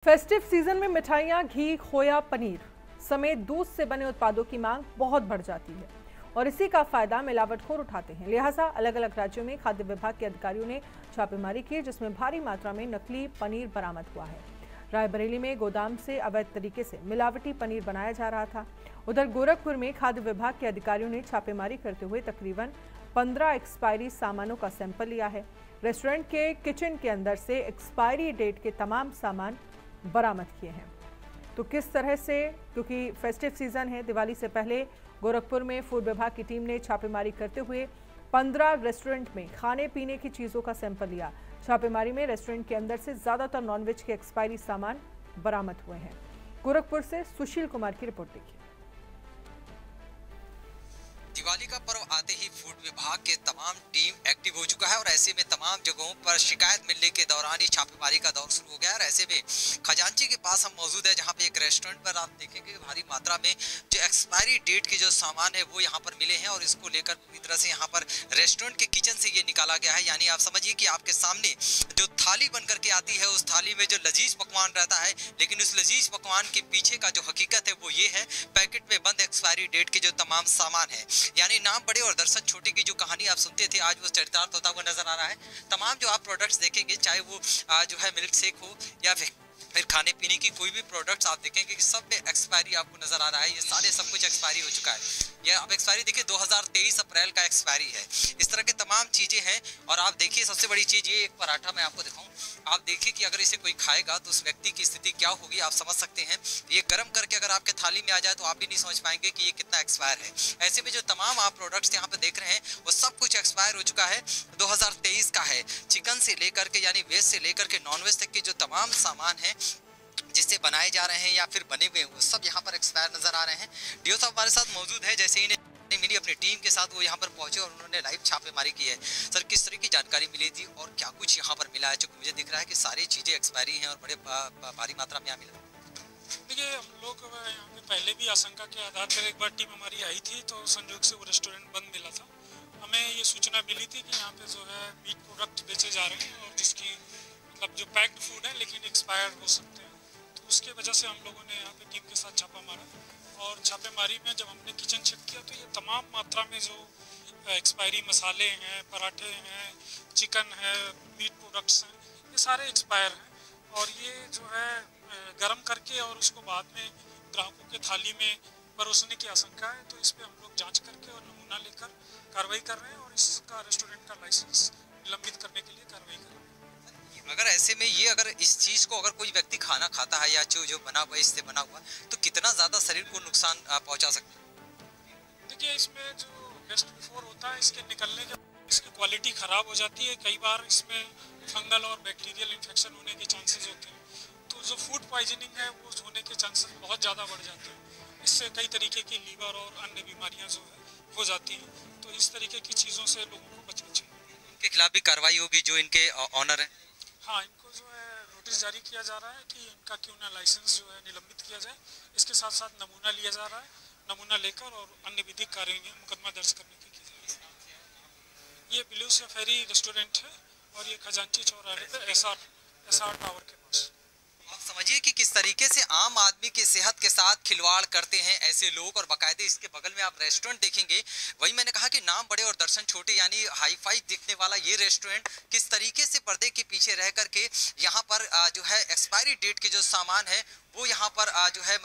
Festive season में मिठाइयाँ, घी, खोया, पनीर समेत दूध से बने उत्पादों की मांग बहुत बढ़ जाती है और इसी का फायदा मिलावटखोर उठाते हैं। लिहाजा अलग अलग राज्यों में खाद्य विभाग के अधिकारियों ने छापेमारी की, जिसमें भारी मात्रा में नकली पनीर बरामद हुआ है। रायबरेली में गोदाम से अवैध तरीके से मिलावटी पनीर बनाया जा रहा था। उधर गोरखपुर में खाद्य विभाग के अधिकारियों ने छापेमारी करते हुए तकरीबन 15 एक्सपायरी सामानों का सैंपल लिया है। रेस्टोरेंट के किचन के अंदर से एक्सपायरी डेट के तमाम सामान बरामद किए हैं। तो किस तरह से, क्योंकि फेस्टिव सीजन है, दिवाली से पहले गोरखपुर में फूड विभाग की टीम ने छापेमारी करते हुए 15 रेस्टोरेंट में खाने पीने की चीज़ों का सैंपल लिया। छापेमारी में रेस्टोरेंट के अंदर से ज़्यादातर नॉनवेज के एक्सपायरी सामान बरामद हुए हैं। गोरखपुर से सुशील कुमार की रिपोर्ट देखिए। दिवाली का पर्व आते ही फूड विभाग के तमाम टीम एक्टिव हो चुका है और ऐसे में तमाम जगहों पर शिकायत मिलने के दौरान ही छापेमारी का दौर शुरू हो गया है। और ऐसे में खजांची के पास हम मौजूद है, जहां पे एक रेस्टोरेंट पर आप देखेंगे भारी मात्रा में जो एक्सपायरी डेट के जो सामान है वो यहाँ पर मिले हैं और इसको लेकर पूरी तरह से यहाँ पर रेस्टोरेंट के किचन से ये निकाला गया है। यानी आप समझिए कि आपके सामने जो थाली बन करके आती है, उस थाली में जो लजीज पकवान रहता है, लेकिन उस लजीज पकवान के पीछे का जो हकीकत है वो ये है, पैकेट में बंद एक्सपायरी डेट के जो तमाम सामान है। यानी नाम बड़े और दर्शन छोटे की जो कहानी आप सुनते थे, आज वो चरितार्थ होता हुआ नजर आ रहा है। तमाम जो आप प्रोडक्ट्स देखेंगे, चाहे वो जो है मिल्क शेक हो या फिर खाने पीने की कोई भी प्रोडक्ट्स आप देखेंगे कि सब में एक्सपायरी आपको नजर आ रहा है। ये सारे सब कुछ एक्सपायरी हो चुका है। ये आप एक्सपायरी देखिए 2023 अप्रैल का एक्सपायरी है। इस तरह के तमाम चीजें हैं। और आप देखिए सबसे बड़ी चीज ये एक पराठा मैं आपको दिखाऊं, आप देखिए कि अगर इसे कोई खाएगा तो उस व्यक्ति की स्थिति क्या होगी, आप समझ सकते हैं। ये गर्म करके अगर आपके थाली में आ जाए तो आप भी नहीं समझ पाएंगे कि ये कितना एक्सपायर है। ऐसे में जो तमाम आप प्रोडक्ट्स यहाँ पे देख रहे हैं वो सब कुछ एक्सपायर हो चुका है। 2023 का है। चिकन से लेकर के यानी वेज से लेकर के नॉन वेज तक के जो तमाम सामान है जिससे बनाए जा रहे हैं या फिर बने हुए वो सब यहाँ पर एक्सपायर नजर आ रहे हैं। डीओ साहब हमारे साथ मौजूद है। जैसे ही मिली अपनी टीम के साथ वो यहाँ पर पहुंचे और उन्होंने लाइव छापेमारी की है। सर, किस तरह की जानकारी मिली थी और क्या कुछ यहाँ पर मिला है? जो मुझे दिख रहा है कि सारी चीजें एक्सपायरी हैं और बड़े भारी मात्रा में यहाँ मिला। देखिए, हम लोग यहाँ पे पहले भी आशंका के आधार पर एक बार टीम हमारी आई थी, तो संयोग से वो रेस्टोरेंट बंद मिला था। हमें ये सूचना मिली थी कि यहाँ पे जो है मीट प्रोडक्ट बेचे जा रहे हैं और जिसकी मतलब जो पैक्ड फूड है लेकिन एक्सपायर हो सकते हैं। तो उसके वजह से हम लोगों ने यहाँ पे टीम के साथ छापा मारा और छापेमारी में जब हमने किचन चेक किया तो ये तमाम मात्रा में जो एक्सपायरी मसाले हैं, पराठे हैं, चिकन है, मीट प्रोडक्ट्स हैं, ये सारे एक्सपायर हैं। और ये जो है गर्म करके और उसको बाद में ग्राहकों के थाली में परोसने की आशंका है। तो इस पर हम लोग जांच करके और नमूना लेकर कार्रवाई कर रहे हैं और इसका रेस्टोरेंट का लाइसेंस निलंबित करने के लिए कार्रवाई कर रहे हैं। अगर ऐसे में ये अगर इस चीज को अगर कोई व्यक्ति खाना खाता है या जो बना हुआ इससे बना हुआ, तो कितना ज्यादा शरीर को नुकसान पहुंचा सकता है? देखिए, इसमें जो बेस्ट बिफोर होता है, इसके निकलने के इसकी क्वालिटी ख़राब हो जाती है। कई बार इसमें फंगल और बैक्टीरियल इन्फेक्शन होने के चांसेस होते हैं। तो जो फूड पॉइजनिंग है वो होने के चांसेस बहुत ज़्यादा बढ़ जाते हैं। इससे कई तरीके की लीवर और अन्य बीमारियां जो है हो जाती हैं। तो इस तरीके की चीज़ों से लोगों को बचना चाहिए। इनके खिलाफ भी कार्रवाई होगी जो इनके ऑनर हैं? हाँ, इनको जो है नोटिस जारी किया जा रहा है कि इनका क्यों ना लाइसेंस जो है निलंबित किया जाए। इसके साथ साथ नमूना लिया जा रहा है। नमूना लेकर और अन्य विधिक कार्य में मुकदमा दर्ज करने की ये ब्लू सफेरी रेस्टोरेंट है और ये खजांची चौराहे पे एसआर टावर के पास। आप समझिए कि किस तरीके से आम आदमी की सेहत के साथ खिलवाड़ करते हैं ऐसे लोग। और बाकायदे इसके बगल में आप रेस्टोरेंट देखेंगे, वही मैंने कहा कि नाम बड़े और दर्शन छोटे, यानी हाई फाई दिखने वाला ये रेस्टोरेंट किस तरीके से पर्दे के पीछे रह करके यहाँ पर जो है एक्सपायरी डेट के जो सामान है वो यहाँ पर जो है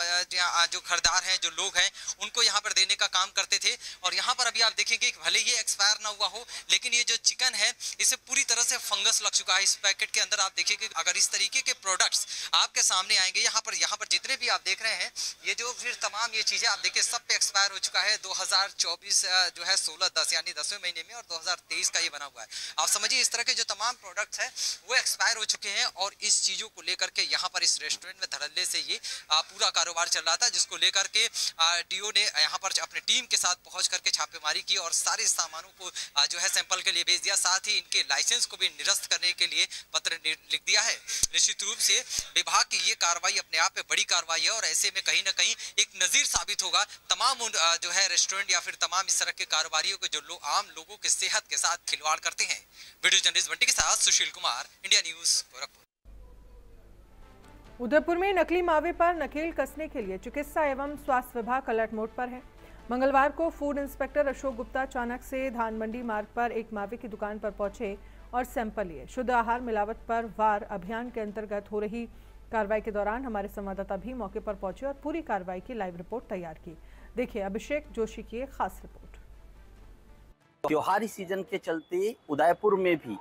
जो खरीदार हैं, जो लोग हैं, उनको यहाँ पर देने का काम करते थे। और यहाँ पर अभी आप देखेंगे कि भले ये एक्सपायर ना हुआ हो, लेकिन ये जो चिकन है इसे पूरी तरह से फंगस लग चुका है। इस पैकेट के अंदर आप देखिए, अगर इस तरीके के प्रोडक्ट्स आपके सामने आएंगे, यहाँ पर जितने भी आप देख रहे हैं, ये जो फिर तमाम ये चीजें आप देखिए सब पे एक्सपायर हो चुका है। 2024 जो है 16/10 यानी 10वें महीने में, और 2023 का ये बना हुआ है। आप समझिए इस तरह के जो तमाम प्रोडक्ट्स हैं वो एक्सपायर हो चुके हैं। और इस चीजों को लेकर के यहाँ पर इस रेस्टोरेंट में धड़ल्ले से ये पूरा कारोबार चल रहा था, जिसको लेकर के डीओ ने यहाँ पर अपने टीम के साथ पहुंच करके छापेमारी की और सारे सामानों को जो है सैंपल के लिए भेज दिया। साथ ही इनके लाइसेंस को भी निरस्त करने के लिए पत्र लिख दिया है। निश्चित रूप से विभाग की ये कार्रवाई अपने आप में बड़ी कार्रवाई है और ऐसे में कहीं ना कहीं एक नजीर साबित होगा तमाम जो है रेस्टोरेंट या फिर तमाम इस तरह के कारोबारियों को जो आम लोगों के सेहत के साथ खिलवाड़ करते हैं। वीडियो जर्नलिस्ट बंटी के साथ सुशील कुमार, इंडिया न्यूज गोरखपुर। उदयपुर में नकली मावे पर नकेल कसने के लिए चिकित्सा एवं स्वास्थ्य विभाग अलर्ट मोड पर है। मंगलवार को फूड इंस्पेक्टर अशोक गुप्ता अचानक से धान मंडी मार्ग पर एक मावे की दुकान पर पहुंचे और सैंपल लिए। शुद्ध आहार मिलावट पर वार अभियान के अंतर्गत हो रही कार्रवाई के दौरान हमारे संवाददाता भी मौके पर पहुंचे और पूरी कार्रवाई की लाइव रिपोर्ट तैयार की। देखिए अभिषेक जोशी की एक खास रिपोर्ट। त्योहारी सीजन के चलते उदयपुर में भी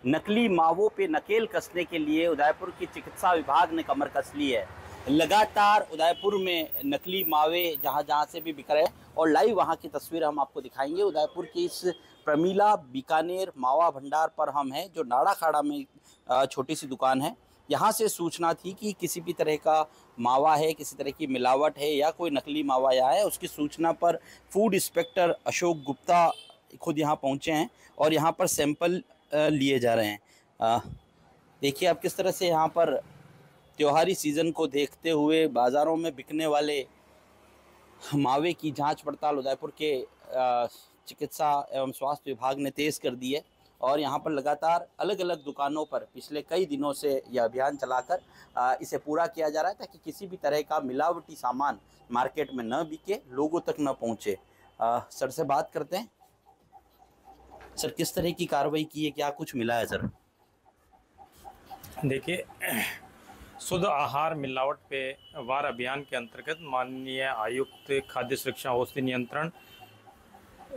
नकली मावों पे नकेल कसने के लिए उदयपुर की चिकित्सा विभाग ने कमर कस ली है। लगातार उदयपुर में नकली मावे जहां से भी बिक रहे हैं और लाइव वहां की तस्वीर हम आपको दिखाएंगे। उदयपुर की इस प्रमीला बीकानेर मावा भंडार पर हम हैं, जो नाड़ा खाड़ा में छोटी सी दुकान है। यहाँ से सूचना थी कि किसी भी तरह का मावा है, किसी तरह की मिलावट है या कोई नकली मावा यहाँ है। उसकी सूचना पर फूड इंस्पेक्टर अशोक गुप्ता खुद यहाँ पहुँचे हैं और यहाँ पर सैंपल लिए जा रहे हैं। देखिए आप किस तरह से यहाँ पर त्योहारी सीज़न को देखते हुए बाज़ारों में बिकने वाले मावे की जांच पड़ताल उदयपुर के चिकित्सा एवं स्वास्थ्य विभाग ने तेज़ कर दी है और यहाँ पर लगातार अलग अलग दुकानों पर पिछले कई दिनों से यह अभियान चलाकर इसे पूरा किया जा रहा है ताकि किसी भी तरह का मिलावटी सामान मार्केट में न बिके, लोगों तक न पहुँचे। सर से बात करते हैं। सर, किस तरह की कार्रवाई की है, क्या कुछ मिला है सर? देखिए, शुद्ध आहार मिलावट पे वार अभियान के अंतर्गत माननीय आयुक्त खाद्य सुरक्षा औषधि नियंत्रण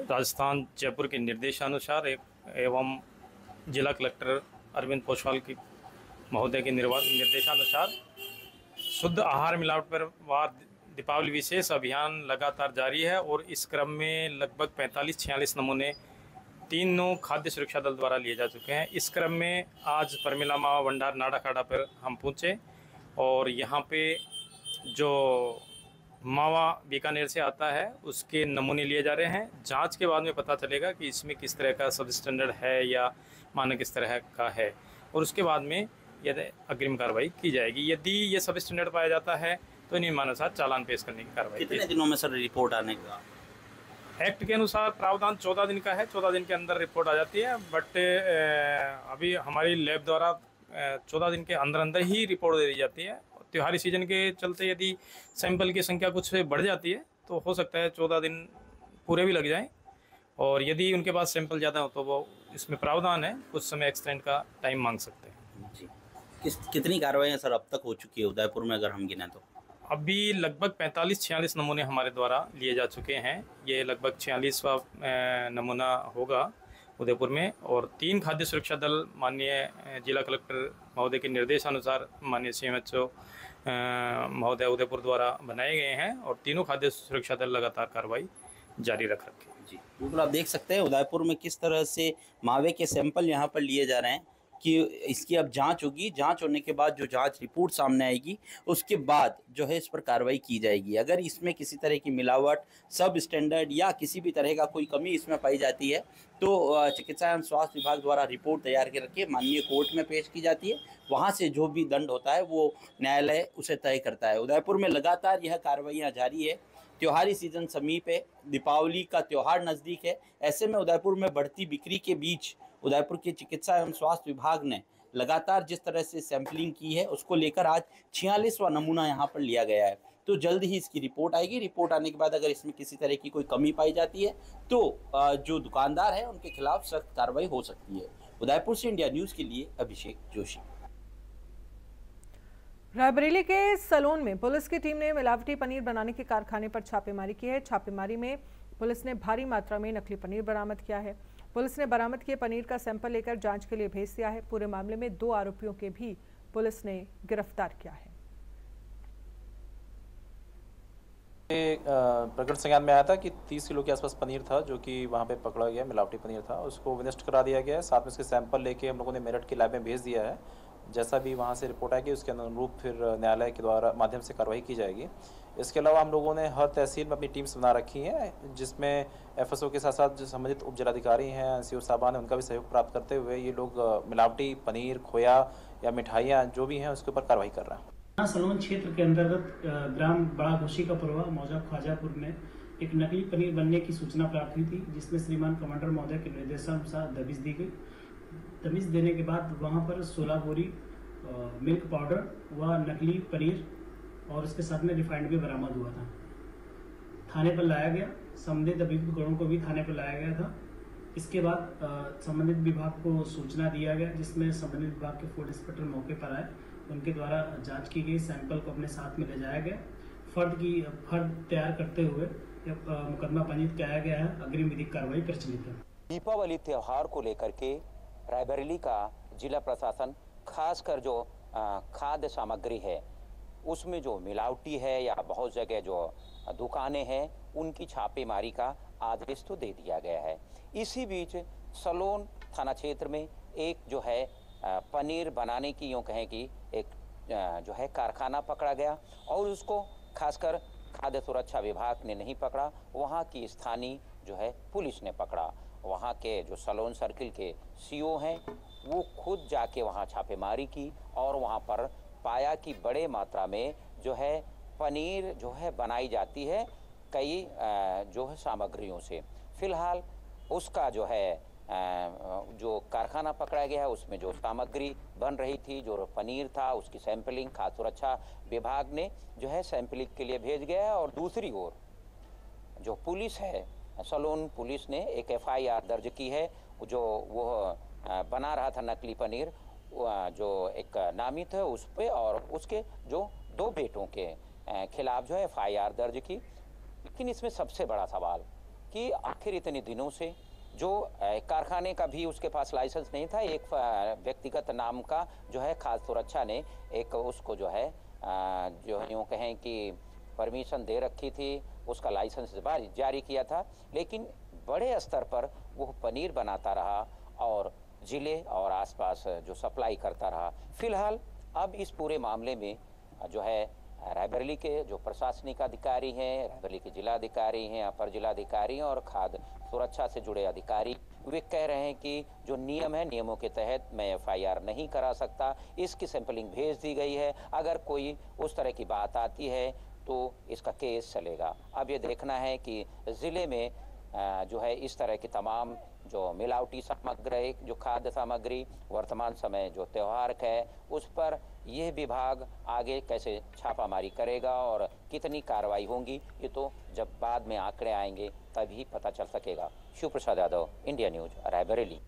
राजस्थान जयपुर के निर्देशानुसार एवं जिला कलेक्टर अरविंद पोसवाल की महोदय के निर्देशानुसार शुद्ध आहार मिलावट पर वार दीपावली विशेष अभियान लगातार जारी है और इस क्रम में लगभग 45-46 नमूने तीनों खाद्य सुरक्षा दल द्वारा लिए जा चुके हैं। इस क्रम में आज परमिला मावा भंडार नाड़ा खाड़ा पर हम पहुँचे और यहाँ पे जो मावा बीकानेर से आता है उसके नमूने लिए जा रहे हैं। जांच के बाद में पता चलेगा कि इसमें किस तरह का सब स्टैंडर्ड है या मानक किस तरह का है और उसके बाद में यदि अग्रिम कार्रवाई की जाएगी। यदि ये सब स्टैंडर्ड पाया जाता है तो नियमानुसार चालान पेश करने की कार्रवाई। कितने दिनों में सर रिपोर्ट आने का? एक्ट के अनुसार प्रावधान 14 दिन का है, 14 दिन के अंदर रिपोर्ट आ जाती है। बट अभी हमारी लैब द्वारा 14 दिन के अंदर ही रिपोर्ट दे दी जाती है। त्योहारी सीजन के चलते यदि सैंपल की संख्या कुछ बढ़ जाती है तो हो सकता है 14 दिन पूरे भी लग जाएं और यदि उनके पास सैंपल ज़्यादा हो तो वो इसमें प्रावधान है, कुछ समय एक्सटेंड का टाइम मांग सकते हैं। जी, कितनी कार्रवाई सर अब तक हो चुकी है उदयपुर में अगर हम गिने तो? अभी लगभग 45-46 नमूने हमारे द्वारा लिए जा चुके हैं। ये लगभग 46वां नमूना होगा उदयपुर में और 3 खाद्य सुरक्षा दल माननीय जिला कलेक्टर महोदय के निर्देशानुसार माननीय CMHO महोदय उदयपुर द्वारा बनाए गए हैं और तीनों खाद्य सुरक्षा दल लगातार कार्रवाई जारी रख रखे हैं। जी बिल्कुल, आप देख सकते हैं उदयपुर में किस तरह से मावे के सैंपल यहाँ पर लिए जा रहे हैं कि इसकी अब जांच होगी। जांच होने के बाद जो जांच रिपोर्ट सामने आएगी उसके बाद जो है इस पर कार्रवाई की जाएगी। अगर इसमें किसी तरह की मिलावट, सब स्टैंडर्ड या किसी भी तरह का कोई कमी इसमें पाई जाती है तो चिकित्सा एवं स्वास्थ्य विभाग द्वारा रिपोर्ट तैयार करके माननीय कोर्ट में पेश की जाती है। वहाँ से जो भी दंड होता है वो न्यायालय उसे तय करता है। उदयपुर में लगातार यह कार्रवाइयाँ जारी है। त्योहारी सीजन समीप है, दीपावली का त्यौहार नज़दीक है। ऐसे में उदयपुर में बढ़ती बिक्री के बीच उदयपुर के चिकित्सा एवं स्वास्थ्य विभाग ने लगातार जिस तरह से सैंपलिंग की है उसको लेकर आज 46वां नमूना यहाँ पर लिया गया है। तो जल्द ही इसकी रिपोर्ट आएगी। रिपोर्ट आने के बाद अगर इसमें किसी तरह की कोई कमी पाई जाती है तो जो दुकानदार है उनके खिलाफ सख्त कार्रवाई हो सकती है। उदयपुर से इंडिया न्यूज़ के लिए अभिषेक जोशी। रायबरेली के सलोन में पुलिस की टीम ने मिलावटी पनीर बनाने के कारखाने पर छापेमारी की है। छापेमारी में पुलिस ने भारी मात्रा में नकली पनीर बरामद किया है। पुलिस ने बरामद किए पनीर का सैंपल लेकर जांच के लिए भेज दिया है। पूरे मामले में 2 आरोपियों के भी पुलिस ने गिरफ्तार किया है। प्रकरण संज्ञान में आया था कि 30 किलो के आसपास पनीर था जो कि वहाँ पे पकड़ा गया, मिलावटी पनीर था। उसको विनष्ट करा दिया गया है। साथ में इसके सैंपल लेके हम लोगों ने मेरठ की लैब में भेज दिया है। जैसा भी वहाँ से रिपोर्ट आएगी उसके अनुरूप फिर न्यायालय के द्वारा माध्यम से कार्रवाई की जाएगी। इसके अलावा हम लोगों ने हर तहसील में अपनी टीम्स बना रखी हैं जिसमें FSO के साथ साथ जो संबंधित उप जिलाधिकारी हैं, NCO साहबान हैं, उनका भी सहयोग प्राप्त करते हुए ये लोग मिलावटी पनीर, खोया या मिठाइयाँ जो भी हैं उसके ऊपर कार्रवाई कर रहे हैं। सलोन क्षेत्र के अंतर्गत ग्राम बड़ा घोशी का परवा मौजा ख्वाजापुर में एक नकली पनीर बनने की सूचना प्राप्त हुई थी, जिसमें श्रीमान कमांडर महोदय के निर्देशानुसार दबिश दी गई। दबिश देने के बाद वहां पर 16 बोरी मिल्क पाउडर व नकली पनीर और उसके साथ में रिफाइंड भी बरामद हुआ था। थाने पर लाया गया, संबंधित अभियुक्त गणों को भी थाने पर लाया गया था। इसके बाद संबंधित विभाग को सूचना दिया गया, जिसमें संबंधित विभाग के फूड इंस्पेक्टर मौके पर आए, उनके द्वारा जांच की गई, सैंपल को अपने साथ में ले जाया गया। फर्द तैयार करते हुए मुकदमा पंजीत किया गया है। अग्रिम विधिक कार्रवाई प्रचलित है। दीपावली त्योहार को लेकर के रायबरेली का जिला प्रशासन खासकर जो खाद्य सामग्री है उसमें जो मिलावटी है या बहुत जगह जो दुकानें हैं उनकी छापेमारी का आदेश तो दे दिया गया है। इसी बीच सलोन थाना क्षेत्र में एक जो है पनीर बनाने की यूँ कहें कि एक जो है कारखाना पकड़ा गया और उसको खासकर खाद्य सुरक्षा विभाग ने नहीं पकड़ा, वहाँ की स्थानीय जो है पुलिस ने पकड़ा। वहाँ के जो सलोन सर्किल के सीओ हैं वो खुद जाके वहाँ छापेमारी की और वहाँ पर पाया कि बड़े मात्रा में जो है पनीर जो है बनाई जाती है कई जो है सामग्रियों से। फिलहाल उसका जो है जो कारखाना पकड़ा गया है उसमें जो सामग्री बन रही थी, जो पनीर था, उसकी सैंपलिंग खाद्य सुरक्षा विभाग ने जो है सैंपलिंग के लिए भेज गया है। और दूसरी ओर जो पुलिस है, सलोन पुलिस ने एक FIR दर्ज की है। जो वो बना रहा था नकली पनीर, जो एक नामित है उस पे और उसके जो 2 बेटों के खिलाफ जो है FIR दर्ज की। लेकिन इसमें सबसे बड़ा सवाल कि आखिर इतने दिनों से जो कारखाने का भी उसके पास लाइसेंस नहीं था, एक व्यक्तिगत नाम का जो है खाद्य सुरक्षा ने एक उसको जो है जो यूँ कहें कि परमिशन दे रखी थी, उसका लाइसेंस जारी किया था, लेकिन बड़े स्तर पर वो पनीर बनाता रहा और ज़िले और आसपास जो सप्लाई करता रहा। फिलहाल अब इस पूरे मामले में जो है रायबरेली के जो प्रशासनिक अधिकारी हैं, रायबरेली के जिलाधिकारी हैं, अपर जिलाधिकारी और खाद्य सुरक्षा से जुड़े अधिकारी, वे कह रहे हैं कि जो नियम है नियमों के तहत मैं FIR नहीं करा सकता, इसकी सैंपलिंग भेज दी गई है, अगर कोई उस तरह की बात आती है तो इसका केस चलेगा। अब ये देखना है कि ज़िले में जो है इस तरह की तमाम जो मिलावटी सामग्री, जो खाद्य सामग्री वर्तमान समय जो त्यौहार है उस पर यह विभाग आगे कैसे छापामारी करेगा और कितनी कार्रवाई होंगी, ये तो जब बाद में आंकड़े आएंगे तभी पता चल सकेगा। Shiv Prasad Yadav, India news, Raebareli.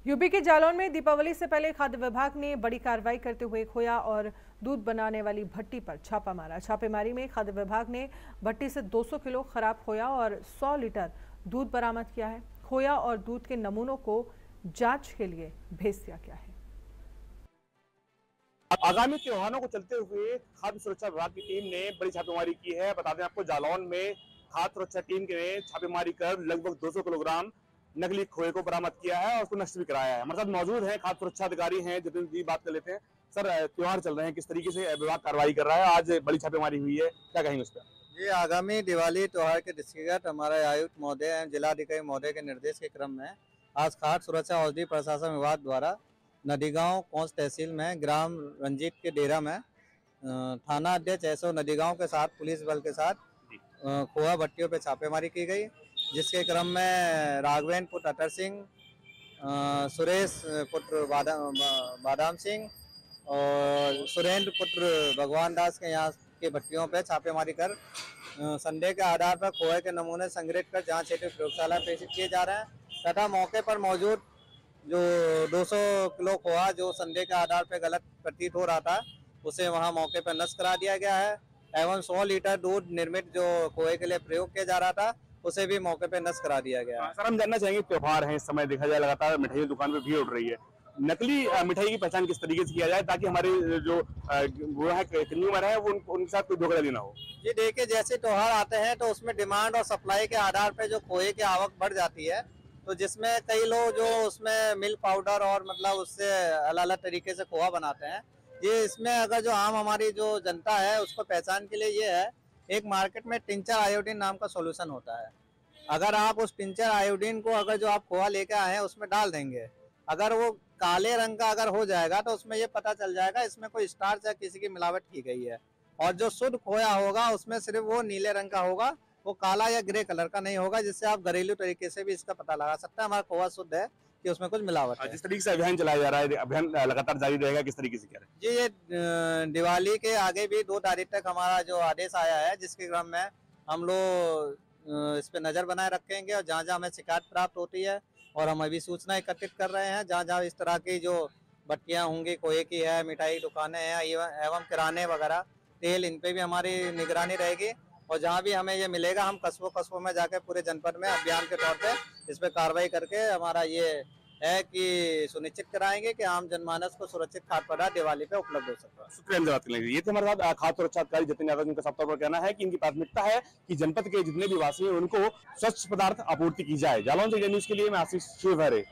UP के जालौन में दीपावली से पहले खाद्य विभाग ने बड़ी कार्रवाई करते हुए खोया और दूध बनाने वाली भट्टी पर छापा मारा। छापेमारी में खाद्य विभाग ने भट्टी से 200 किलो खराब खोया और 100 लीटर दूध बरामद किया है। खोया और दूध के नमूनों को जांच के लिए भेज दिया गया है। आगामी त्योहारों को चलते हुए खाद्य सुरक्षा विभाग की टीम ने बड़ी छापेमारी की है। बता दें आपको, जालौन में खाद्य सुरक्षा टीम ने छापेमारी कर लगभग 200 किलोग्राम नकली खोए को बरामद किया है और उसको नष्ट भी कराया है। हमारे साथ मौजूद हैं खाद्य सुरक्षा अधिकारी हैं जितेंद्र जी, बात कर लेते हैं। सर, त्योहार चल रहे हैं, किस तरीके से विभाग कार्रवाई कर रहा है? आज बड़ी छापेमारी हुई है, क्या कहेंगे उस पर? जी, आगामी दिवाली त्योहार के दृष्टिगत हमारे आयुक्त महोदय एवं जिलाधिकारी महोदय के निर्देश के क्रम में आज खाद्य सुरक्षा औषधि प्रशासन विभाग द्वारा नदीगांव कोंस तहसील में ग्राम रंजीत के डेरा में थाना अध्यक्ष एसओ नदीगांव के साथ पुलिस बल के साथ खोआ भट्टियों पे छापेमारी की गई, जिसके क्रम में राघवेंद्र पुत्र अतर सिंह, सुरेश पुत्र बादाम सिंह और सुरेंद्र पुत्र भगवान दास के यहाँ के भट्टियों पे छापेमारी कर संदेह के आधार पर खोए के नमूने संग्रहित कर जांच हेतु प्रयोगशाला प्रेषित किए जा रहे हैं तथा मौके पर मौजूद जो 200 किलो खोआ जो संदेह के आधार पर गलत प्रतीत हो रहा था उसे वहां मौके पर नष्ट करा दिया गया है एवं 100 लीटर दूध निर्मित जो खोए के लिए प्रयोग किया जा रहा था उसे भी मौके पे नष्ट करा दिया गया है। सर, हम जानना चाहेंगे, त्योहार है, इस समय देखा जाए लगातार मिठाई दुकान पे भीड़ उठ रही है, नकली मिठाई की पहचान किस तरीके से किया जाए ताकि हमारे जो वो है कंज्यूमर है वो उनके साथ कोई धोखाधड़ी ना हो? जी देखिए, जैसे त्योहार आते हैं तो उसमें डिमांड और सप्लाई के आधार पे जो खोए की आवक बढ़ जाती है, तो जिसमें कई लोग जो उसमें मिल्क पाउडर और मतलब उससे अलग अलग तरीके से खोआ बनाते हैं। ये इसमें अगर जो आम हमारी जो जनता है उसको पहचान के लिए ये है, एक मार्केट में टिंचर आयोडीन नाम का सॉल्यूशन होता है। अगर आप उस टिंचर आयोडीन को अगर जो आप खोआ लेके आए हैं उसमें डाल देंगे, अगर वो काले रंग का अगर हो जाएगा तो उसमें ये पता चल जाएगा इसमें कोई स्टार्च या किसी की मिलावट की गई है। और जो शुद्ध खोया होगा उसमें सिर्फ वो नीले रंग का होगा, वो काला या ग्रे कलर का नहीं होगा, जिससे आप घरेलू तरीके से भी इसका पता लगा सकते हैं हमारा खोआ शुद्ध है कि उसमें कुछ मिलावट है। जिस तरीके से अभियान चलाया जा रहा है, अभियान लगातार जारी रहेगा, किस तरीके से कह रहे हैं? जी, ये दिवाली के आगे भी 2 तारीख तक हमारा जो आदेश आया है, जिसके क्रम में हम लोग इस पे नज़र बनाए रखेंगे और जहाँ जहाँ हमें शिकायत प्राप्त होती है और हम अभी सूचना एकत्रित कर रहे हैं, जहाँ जहाँ इस तरह की जो भट्टियाँ होंगी, कोए की है, मिठाई दुकानें हैं एवं किराने वगैरह, तेल, इन पे भी हमारी निगरानी रहेगी और जहाँ भी हमें ये मिलेगा हम कस्बों में जाकर पूरे जनपद में अभियान के तौर पे इस पे कार्रवाई करके हमारा ये है कि सुनिश्चित कराएंगे कि आम जनमानस को सुरक्षित खाद्य पदार्थ दिवाली पे उपलब्ध हो सके। शुक्रिया। ये थे हमारे साथ खाद्य सुरक्षा अधिकारी जतिन यादव, जिनका साफ तौर पर कहना है कि इनकी प्राथमिकता है कि जनपद के जितने भी वासी हैं उनको स्वच्छ पदार्थ आपूर्ति की जाए। जालौन से न्यूज के लिए मैं आशीष शिवहरे।